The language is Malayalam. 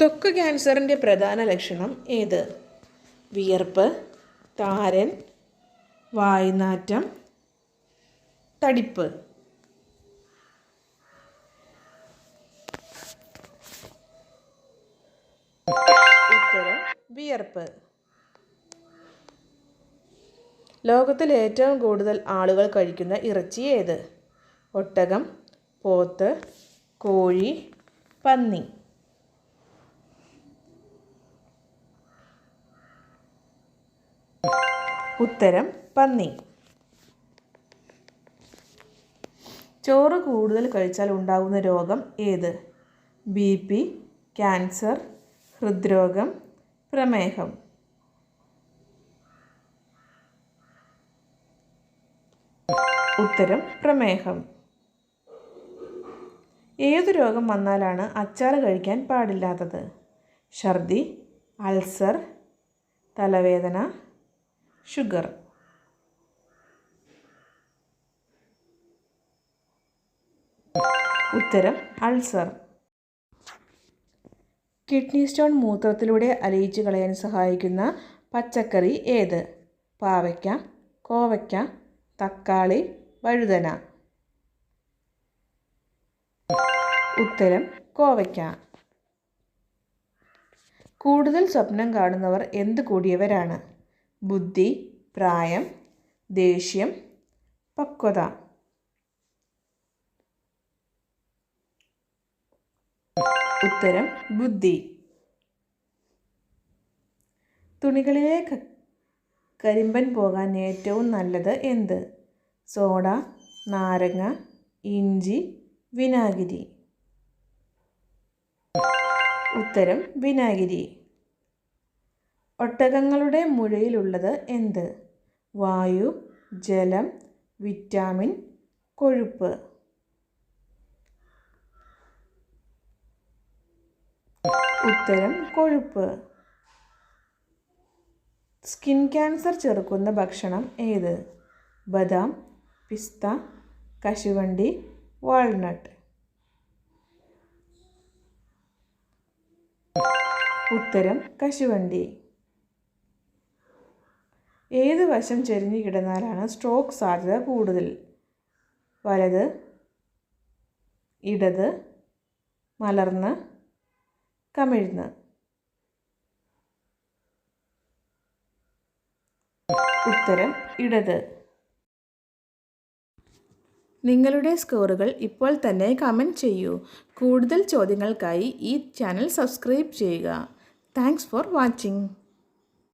ത്വക്ക് ക്യാൻസറിൻ്റെ പ്രധാന ലക്ഷണം ഏത്? വിയർപ്പ്, താരൻ, വായ്നാറ്റം, തടിപ്പ്. ഉത്തരം വിയർപ്പ്. ലോകത്തിൽ ഏറ്റവും കൂടുതൽ ആളുകൾ കഴിക്കുന്ന ഇറച്ചി ഏത്? ഒട്ടകം, പോത്ത്, കോഴി, പന്നി. ഉത്തരം പന്നി. ചോറ് കൂടുതൽ കഴിച്ചാൽ ഉണ്ടാകുന്ന രോഗം ഏത്? BP, ക്യാൻസർ, ഹൃദ്രോഗം, പ്രമേഹം. ഉത്തരം പ്രമേഹം. ഏതു രോഗം വന്നാലാണ് അച്ചാർ കഴിക്കാൻ പാടില്ലാത്തത്? ഛർദി, അൾസർ, തലവേദന, ഷുഗർ. ഉത്തരം അൾസർ. കിഡ്നി സ്റ്റോൺ മൂത്രത്തിലൂടെ അലിയിച്ചു കളയാൻ സഹായിക്കുന്ന പച്ചക്കറി ഏത്? പാവയ്ക്ക, കോവയ്ക്ക, തക്കാളി, വഴുതന. ഉത്തരം കോവയ്ക്ക. കൂടുതൽ സ്വപ്നം കാണുന്നവർ എന്ത് കൂടിയവരാണ്? ബുദ്ധി, പ്രായം, ദേഷ്യം, പക്വത. ഉത്തരം ബുദ്ധി. തുണികളിലെ കരിമ്പൻ പോകാൻ ഏറ്റവും നല്ലത് എന്ത്? സോഡ, നാരങ്ങ, ഇഞ്ചി, വിനാഗിരി. ഉത്തരം വിനാഗിരി. ഒട്ടകങ്ങളുടെ മുഴയിലുള്ളത് എന്ത്? വായു, ജലം, വിറ്റാമിൻ, കൊഴുപ്പ്. ഉത്തരം കൊഴുപ്പ്. സ്കിൻ ക്യാൻസർ ചെറുക്കുന്ന ഭക്ഷണം ഏത്? ബദാം, പിസ്ത, കശുവണ്ടി, വാൾനട്ട്. ഉത്തരം കശുവണ്ടി. ഏത് വശം ചെരിഞ്ഞു കിടന്നാലാണ് സ്ട്രോക്ക് സാധ്യത കൂടുതൽ? വലത്, ഇടത്, മലർന്ന്, കമിഴ്ന്ന്. ഉത്തരം ഇടത്. നിങ്ങളുടെ സ്കോറുകൾ ഇപ്പോൾ തന്നെ കമൻറ്റ് ചെയ്യൂ. കൂടുതൽ ചോദ്യങ്ങൾക്കായി ഈ ചാനൽ സബ്സ്ക്രൈബ് ചെയ്യുക. Thanks for watching.